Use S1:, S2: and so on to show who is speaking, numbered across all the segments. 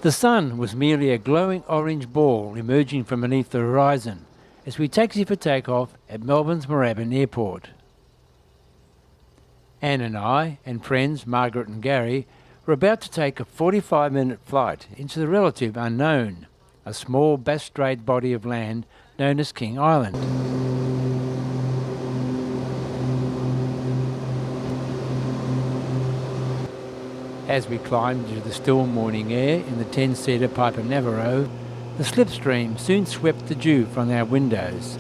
S1: The sun was merely a glowing orange ball emerging from beneath the horizon as we taxi for takeoff at Melbourne's Moorabbin Airport. Anne and I, and friends Margaret and Gary, were about to take a 45-minute flight into the relative unknown, a small Bass Strait body of land known as King Island. As we climbed into the still morning air in the 10-seater Piper Navarro, the slipstream soon swept the dew from our windows.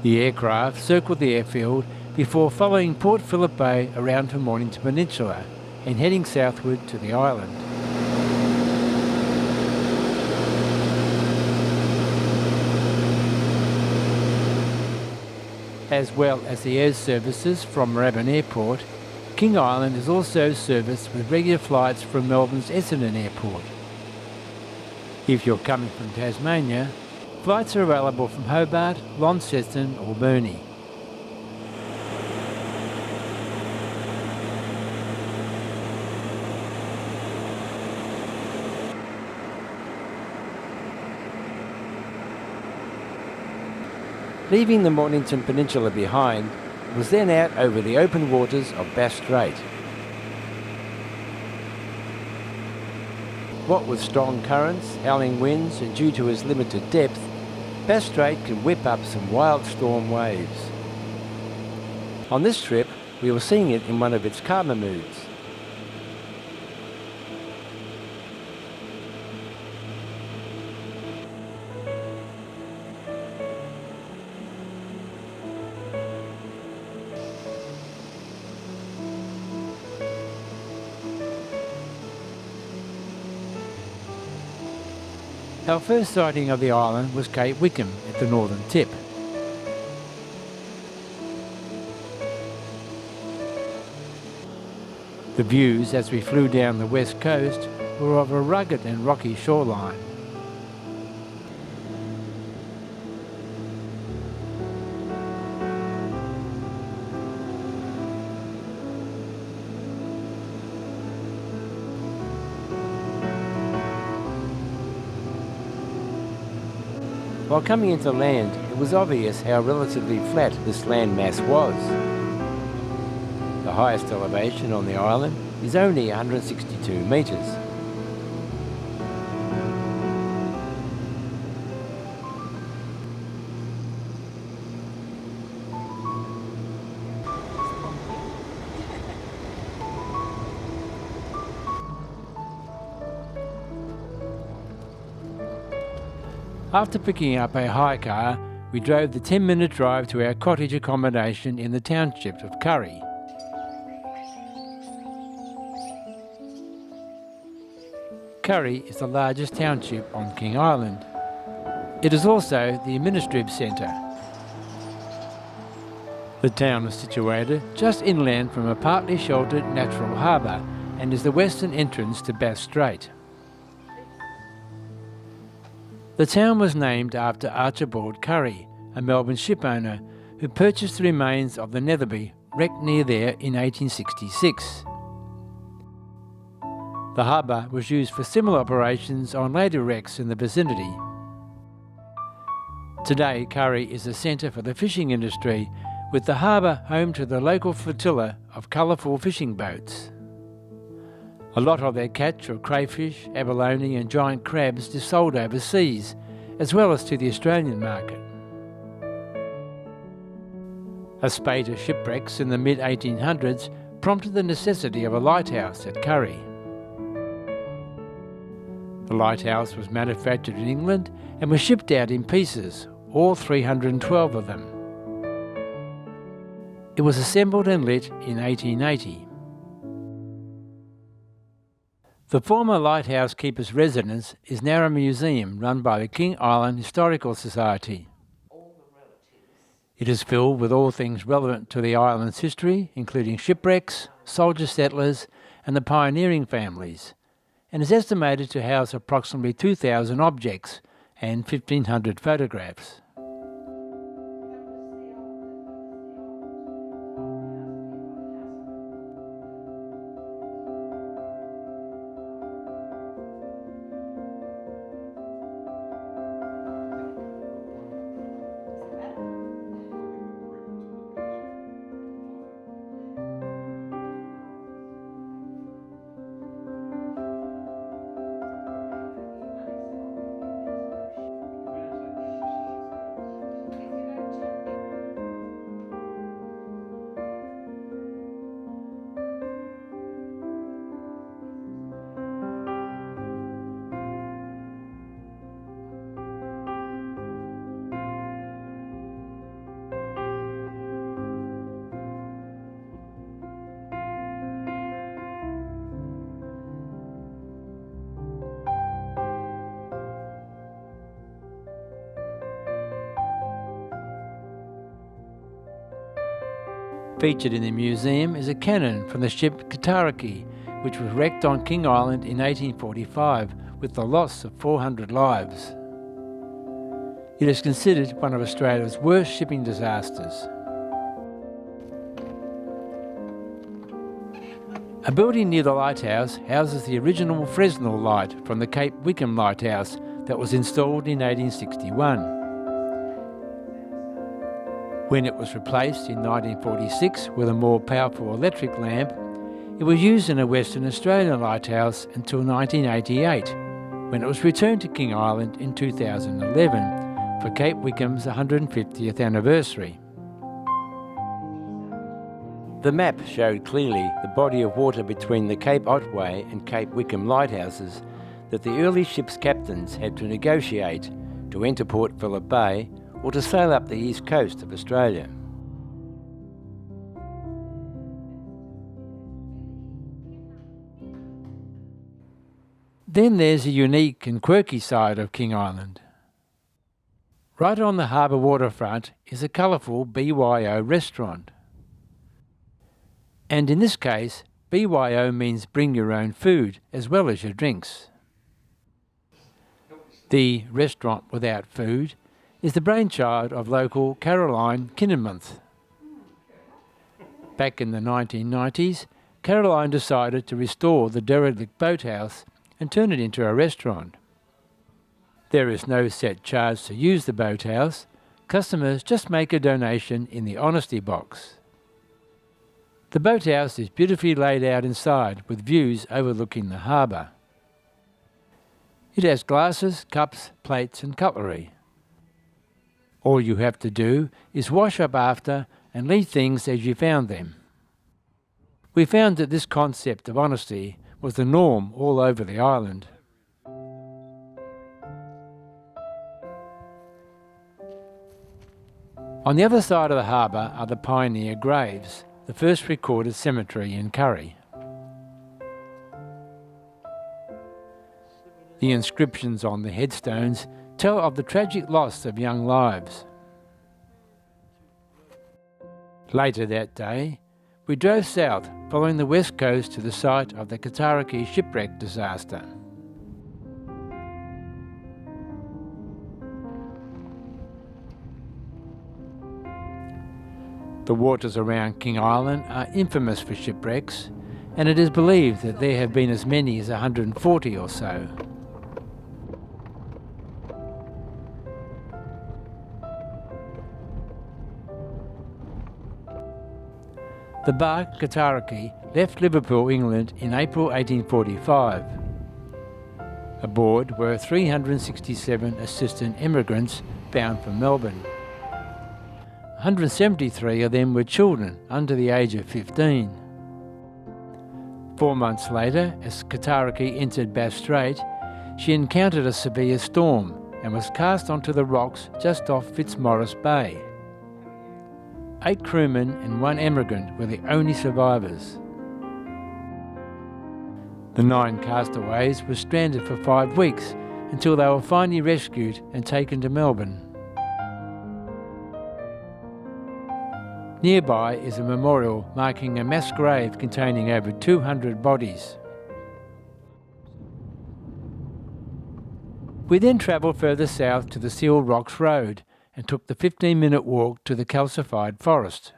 S1: The aircraft circled the airfield before following Port Phillip Bay around to Mornington Peninsula and heading southward to the island. As well as the air services from Moorabbin Airport, King Island is also serviced with regular flights from Melbourne's Essendon Airport. If you're coming from Tasmania, flights are available from Hobart, Launceston or Burnie. Leaving the Mornington Peninsula behind was then out over the open waters of Bass Strait. What with strong currents, howling winds and due to its limited depth, Bass Strait can whip up some wild storm waves. On this trip, we were seeing it in one of its calmer moods. Our first sighting of the island was Cape Wickham at the northern tip. The views as we flew down the west coast were of a rugged and rocky shoreline. While coming into land, it was obvious how relatively flat this landmass was. The highest elevation on the island is only 162 metres. After picking up a hire car, we drove the 10-minute drive to our cottage accommodation in the Township of Currie. Currie is the largest township on King Island. It is also the administrative centre. The town is situated just inland from a partly sheltered natural harbour and is the western entrance to Bass Strait. The town was named after Archibald Currie, a Melbourne shipowner who purchased the remains of the Netherby, wrecked near there in 1866. The harbour was used for similar operations on later wrecks in the vicinity. Today, Currie is a centre for the fishing industry, with the harbour home to the local flotilla of colourful fishing boats. A lot of their catch of crayfish, abalone and giant crabs is sold overseas, as well as to the Australian market. A spate of shipwrecks in the mid-1800s prompted the necessity of a lighthouse at Currie. The lighthouse was manufactured in England and was shipped out in pieces, all 312 of them. It was assembled and lit in 1880. The former lighthouse keeper's residence is now a museum run by the King Island Historical Society. It is filled with all things relevant to the island's history, including shipwrecks, soldier settlers and the pioneering families, and is estimated to house approximately 2,000 objects, and 1,500 photographs. Featured in the museum is a cannon from the ship Quirky, which was wrecked on King Island in 1845 with the loss of 400 lives. It is considered one of Australia's worst shipping disasters. A building near the lighthouse houses the original Fresnel light from the Cape Wickham lighthouse that was installed in 1861. When it was replaced in 1946 with a more powerful electric lamp, it was used in a Western Australian lighthouse until 1988, when it was returned to King Island in 2011 for Cape Wickham's 150th anniversary. The map showed clearly the body of water between the Cape Otway and Cape Wickham lighthouses that the early ship's captains had to negotiate to enter Port Phillip Bay or to sail up the east coast of Australia. Then there's a unique and quirky side of King Island. Right on the harbour waterfront is a colourful BYO restaurant. And in this case, BYO means bring your own food as well as your drinks. The restaurant without food is the brainchild of local Caroline Kinnemonth. Back in the 1990s, Caroline decided to restore the derelict boathouse and turn it into a restaurant. There is no set charge to use the boathouse. Customers just make a donation in the honesty box. The boathouse is beautifully laid out inside with views overlooking the harbour. It has glasses, cups, plates and cutlery. All you have to do is wash up after and leave things as you found them. We found that this concept of honesty was the norm all over the island. On the other side of the harbour are the pioneer graves, the first recorded cemetery in Currie. The inscriptions on the headstones tell of the tragic loss of young lives. Later that day, we drove south, following the west coast to the site of the Quirky shipwreck disaster. The waters around King Island are infamous for shipwrecks, and it is believed that there have been as many as 140 or so. The barque Quirky left Liverpool, England in April 1845. Aboard were 367 assistant immigrants bound for Melbourne. 173 of them were children under the age of 15. 4 months later, as Quirky entered Bass Strait, she encountered a severe storm and was cast onto the rocks just off Fitzmaurice Bay. 8 crewmen and 1 emigrant were the only survivors. The 9 castaways were stranded for 5 weeks until they were finally rescued and taken to Melbourne. Nearby is a memorial marking a mass grave containing over 200 bodies. We then travelled further south to the Seal Rocks Road and took the 15-minute walk to the calcified forest.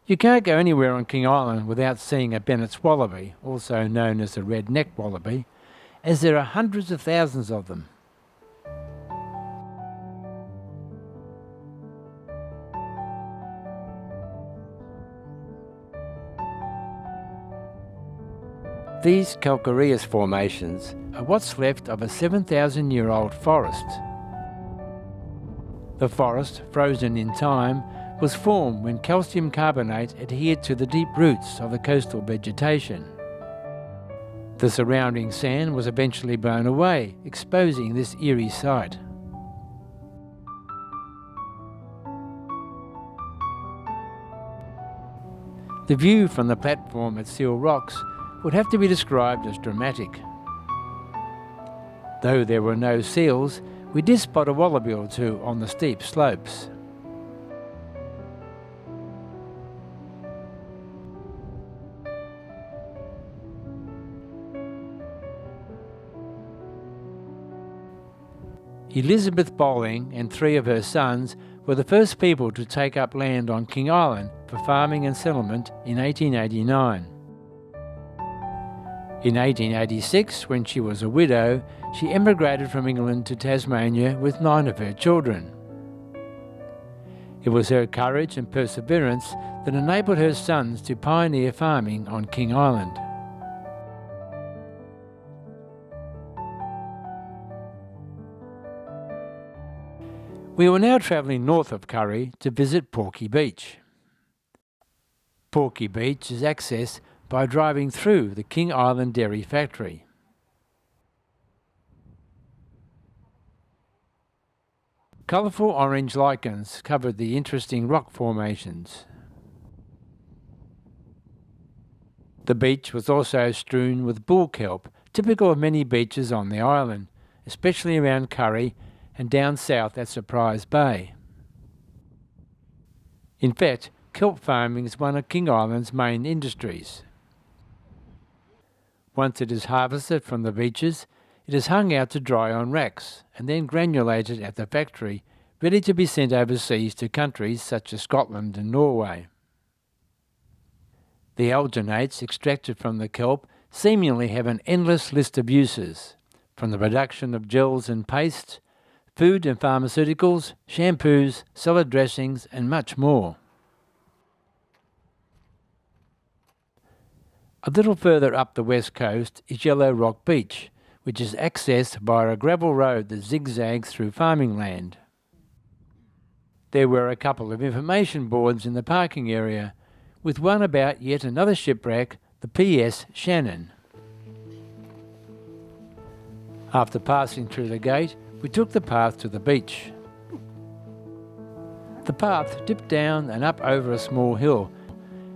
S1: You can't go anywhere on King Island without seeing a Bennett's wallaby, also known as a red-necked wallaby, as there are hundreds of thousands of them. These calcareous formations are what's left of a 7,000-year-old forest. The forest, frozen in time, was formed when calcium carbonate adhered to the deep roots of the coastal vegetation. The surrounding sand was eventually blown away, exposing this eerie site. The view from the platform at Seal Rocks would have to be described as dramatic. Though there were no seals, we did spot a wallaby or two on the steep slopes. Elizabeth Bowling and 3 of her sons were the first people to take up land on King Island for farming and settlement in 1889. In 1886, when she was a widow, she emigrated from England to Tasmania with 9 of her children. It was her courage and perseverance that enabled her sons to pioneer farming on King Island. We were now travelling north of Currie to visit Porky Beach. Porky Beach is accessed by driving through the King Island Dairy Factory. Colourful orange lichens covered the interesting rock formations. The beach was also strewn with bull kelp, typical of many beaches on the island, especially around Currie and down south at Surprise Bay. In fact, kelp farming is one of King Island's main industries. Once it is harvested from the beaches, it is hung out to dry on racks and then granulated at the factory, ready to be sent overseas to countries such as Scotland and Norway. The alginates extracted from the kelp seemingly have an endless list of uses, from the production of gels and pastes, food and pharmaceuticals, shampoos, salad dressings, and much more. A little further up the west coast is Yellow Rock Beach, which is accessed by a gravel road that zigzags through farming land. There were a couple of information boards in the parking area, with one about yet another shipwreck, the PS Shannon. After passing through the gate, we took the path to the beach. The path dipped down and up over a small hill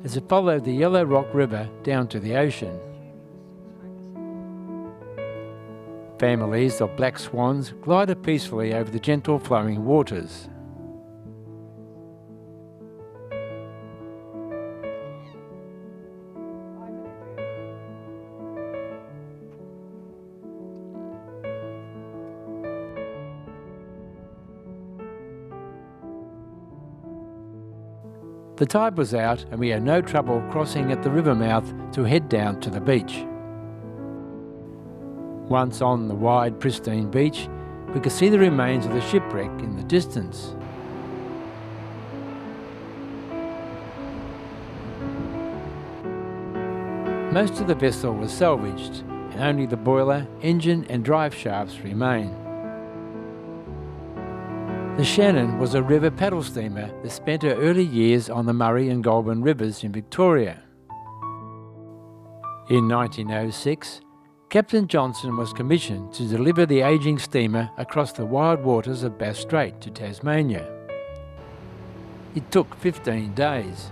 S1: as it followed the Yellow Rock River down to the ocean. Families of black swans glided peacefully over the gentle flowing waters. The tide was out and we had no trouble crossing at the river mouth to head down to the beach. Once on the wide, pristine beach, we could see the remains of the shipwreck in the distance. Most of the vessel was salvaged and only the boiler, engine and drive shafts remain. The Shannon was a river paddle steamer that spent her early years on the Murray and Goulburn rivers in Victoria. In 1906, Captain Johnson was commissioned to deliver the ageing steamer across the wide waters of Bass Strait to Tasmania. It took 15 days.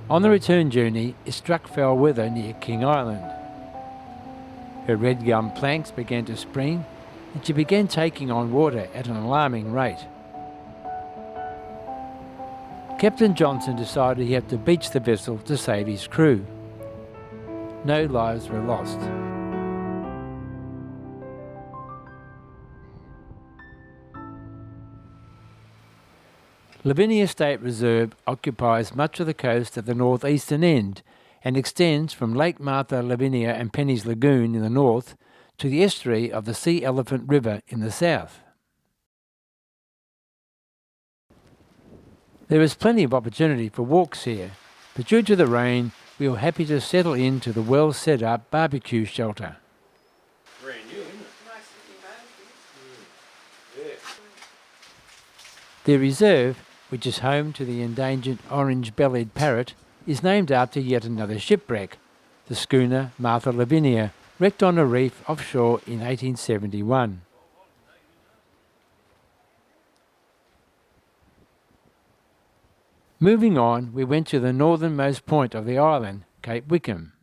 S1: On the return journey, it struck foul weather near King Island. Her red gum planks began to spring and she began taking on water at an alarming rate. Captain Johnson decided he had to beach the vessel to save his crew. no lives were lost. Lavinia State Reserve occupies much of the coast at the northeastern end and extends from Lake Martha Lavinia and Penny's Lagoon in the north to the estuary of the Sea Elephant River in the south. There is plenty of opportunity for walks here, but due to the rain, we were happy to settle into the well set up barbecue shelter.
S2: Brand new, isn't it?
S1: The reserve, which is home to the endangered orange-bellied parrot, is named after yet another shipwreck, the schooner Martha Lavinia, wrecked on a reef offshore in 1871. Moving on, we went to the northernmost point of the island, Cape Wickham.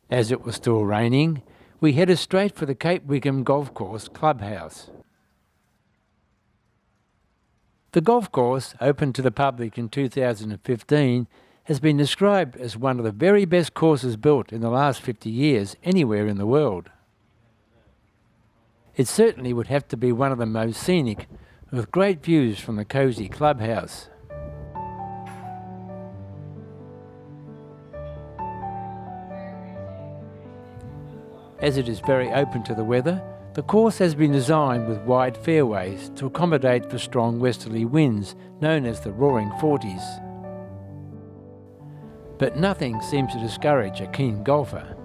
S1: As it was still raining, we headed straight for the Cape Wickham Golf Course clubhouse. The golf course, opened to the public in 2015, has been described as one of the very best courses built in the last 50 years anywhere in the world. It certainly would have to be one of the most scenic, with great views from the cosy clubhouse. As it is very open to the weather, the course has been designed with wide fairways to accommodate for strong westerly winds, known as the Roaring Forties. But nothing seems to discourage a keen golfer.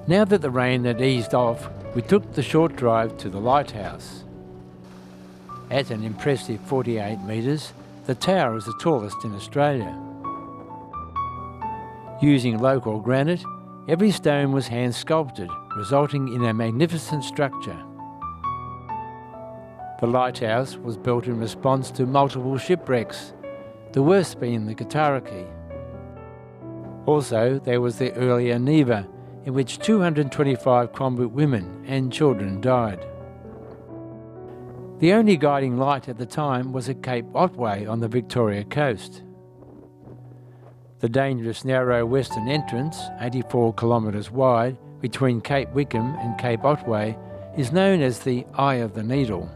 S1: Now that the rain had eased off, we took the short drive to the Lighthouse. At an impressive 48 metres, the tower is the tallest in Australia. Using local granite, every stone was hand sculpted, resulting in a magnificent structure. The lighthouse was built in response to multiple shipwrecks, the worst being the Cataraqui. Also, there was the earlier Neva, in which 225 convict women and children died. The only guiding light at the time was at Cape Otway on the Victoria coast. The dangerous narrow western entrance, 84 kilometres wide, between Cape Wickham and Cape Otway, is known as the Eye of the Needle.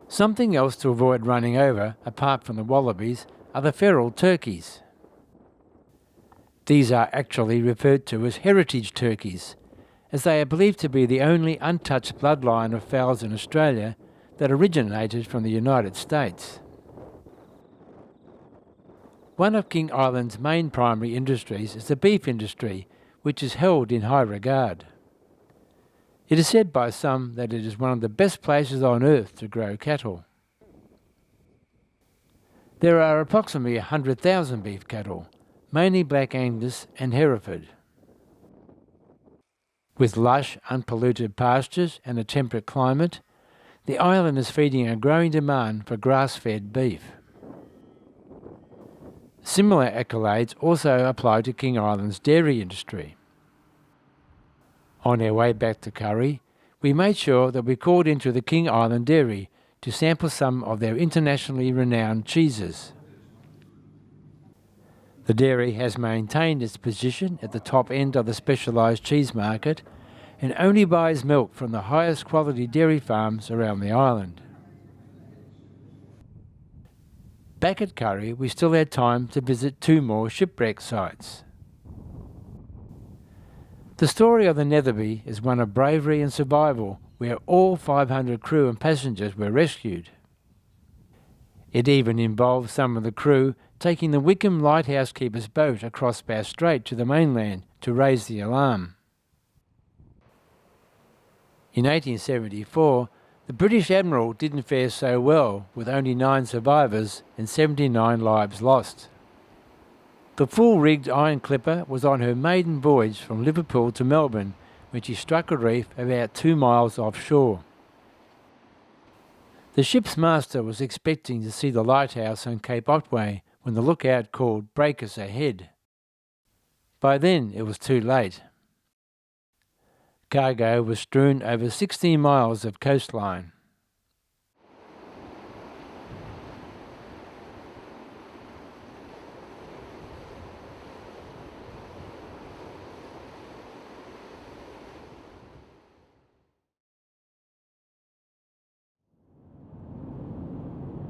S1: Something else to avoid running over, apart from the wallabies, are the feral turkeys. These are actually referred to as heritage turkeys, as they are believed to be the only untouched bloodline of fowls in Australia that originated from the United States. One of King Island's main primary industries is the beef industry, which is held in high regard. It is said by some that it is one of the best places on earth to grow cattle. There are approximately 100,000 beef cattle, mainly Black Angus and Hereford. With lush, unpolluted pastures and a temperate climate, the island is feeding a growing demand for grass-fed beef. Similar accolades also apply to King Island's dairy industry. On our way back to Currie, we made sure that we called into the King Island Dairy to sample some of their internationally renowned cheeses. The dairy has maintained its position at the top end of the specialised cheese market and only buys milk from the highest quality dairy farms around the island. Back at Currie, we still had time to visit 2 more shipwreck sites. The story of the Netherby is one of bravery and survival, where all 500 crew and passengers were rescued. It even involved some of the crew taking the Wickham lighthouse keeper's boat across Bass Strait to the mainland to raise the alarm. In 1874, the British Admiral didn't fare so well, with only 9 survivors and 79 lives lost. The full-rigged iron clipper was on her maiden voyage from Liverpool to Melbourne when she struck a reef about 2 miles offshore. The ship's master was expecting to see the lighthouse on Cape Otway when the lookout called "Breakers ahead." By then it was too late. Cargo was strewn over 16 miles of coastline.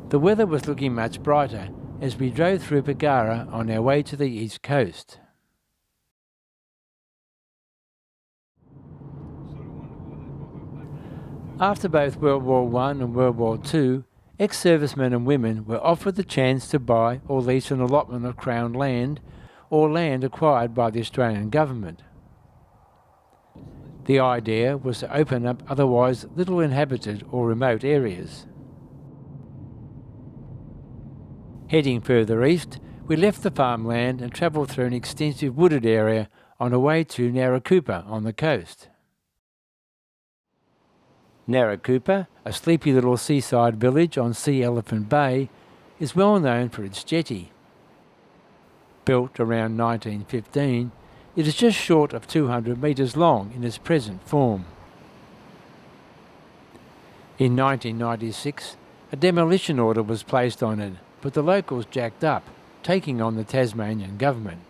S1: The weather was looking much brighter as we drove through Pagara on our way to the east coast. After both World War I and World War II, ex-servicemen and women were offered the chance to buy or lease an allotment of Crown land or land acquired by the Australian government. The idea was to open up otherwise little inhabited or remote areas. Heading further east, we left the farmland and travelled through an extensive wooded area on our way to Naracoopa on the coast. Naracoopa, a sleepy little seaside village on Sea Elephant Bay, is well known for its jetty. Built around 1915, it is just short of 200 metres long in its present form. In 1996, a demolition order was placed on it, but the locals jacked up, taking on the Tasmanian government.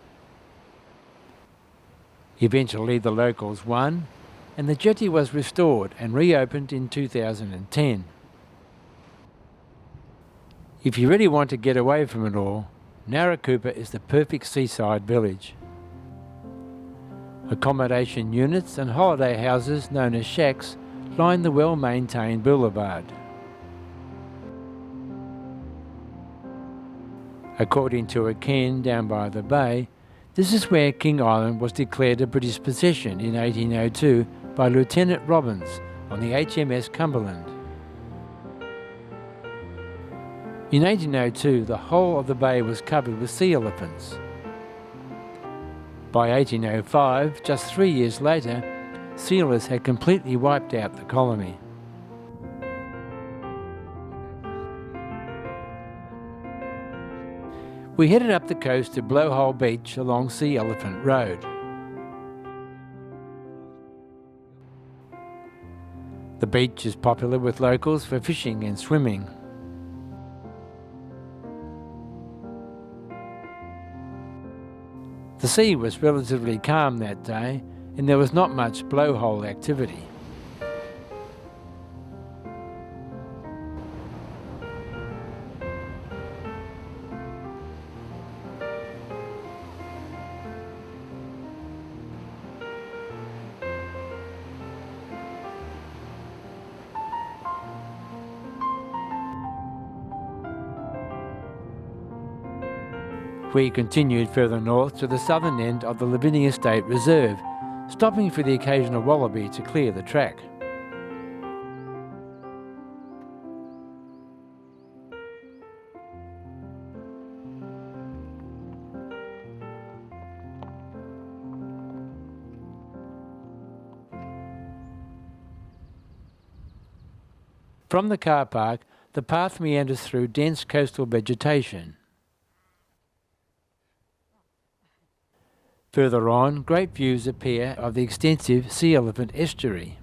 S1: Eventually the locals won, and the jetty was restored and reopened in 2010. If you really want to get away from it all, Naracoopa is the perfect seaside village. Accommodation units and holiday houses known as shacks line the well-maintained boulevard. According to a cairn down by the bay, this is where King Island was declared a British possession in 1802 by Lieutenant Robbins on the HMS Cumberland. In 1802, the whole of the bay was covered with sea elephants. By 1805, just 3 years later, sealers had completely wiped out the colony. We headed up the coast to Blowhole Beach along Sea Elephant Road. The beach is popular with locals for fishing and swimming. The sea was relatively calm that day, and there was not much blowhole activity. We continued further north to the southern end of the Lavinia State Reserve, stopping for the occasional wallaby to clear the track. From the car park, the path meanders through dense coastal vegetation. Further on, great views appear of the extensive Sea Elephant estuary.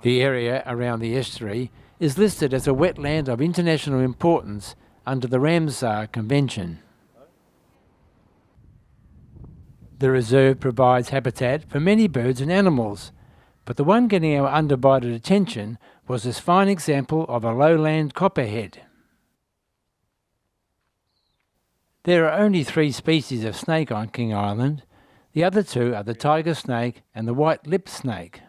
S1: The area around the estuary is listed as a wetland of international importance under the Ramsar Convention. The reserve provides habitat for many birds and animals, but the one getting our undivided attention was this fine example of a lowland copperhead. There are only 3 species of snake on King Island. The other 2 are the tiger snake and the white-lipped snake.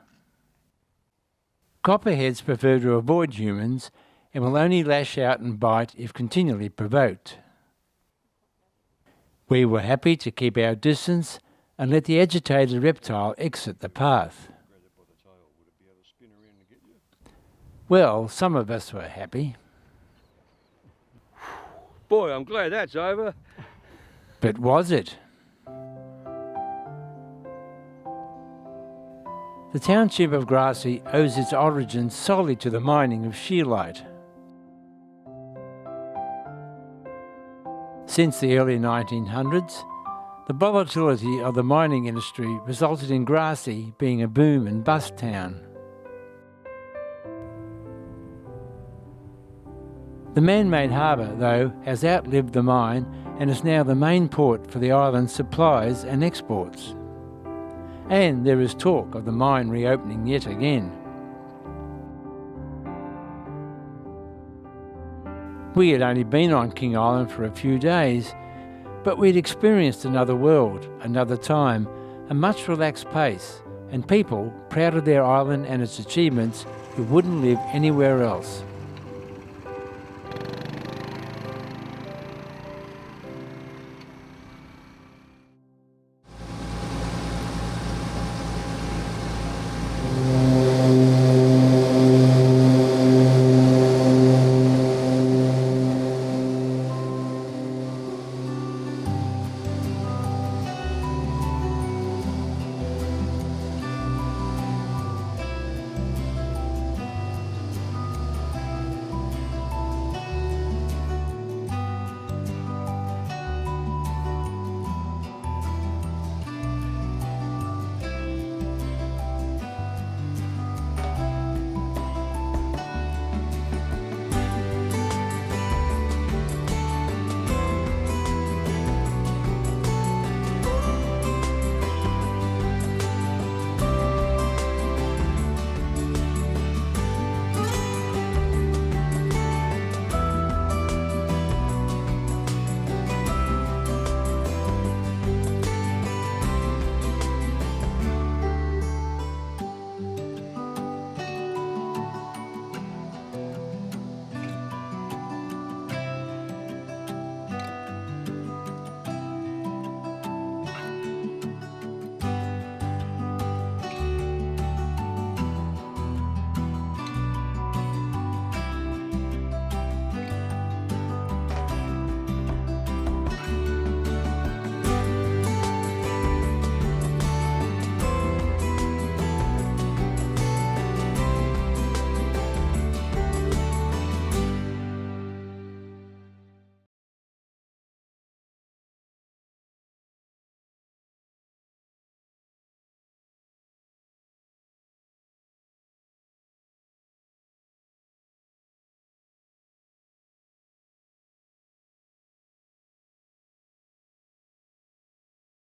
S1: Copperheads prefer to avoid humans and will only lash out and bite if continually provoked. We were happy to keep our distance and let the agitated reptile exit the path. Well, some of us were happy.
S2: Boy, I'm glad that's over.
S1: But was it? The township of Grassy owes its origins solely to the mining of scheelite. Since the early 1900s, the volatility of the mining industry resulted in Grassy being a boom and bust town. The man-made harbour, though, has outlived the mine and is now the main port for the island's supplies and exports. And there is talk of the mine reopening yet again. We had only been on King Island for a few days, but we'd experienced another world, another time, a much relaxed pace, and people proud of their island and its achievements who wouldn't live anywhere else.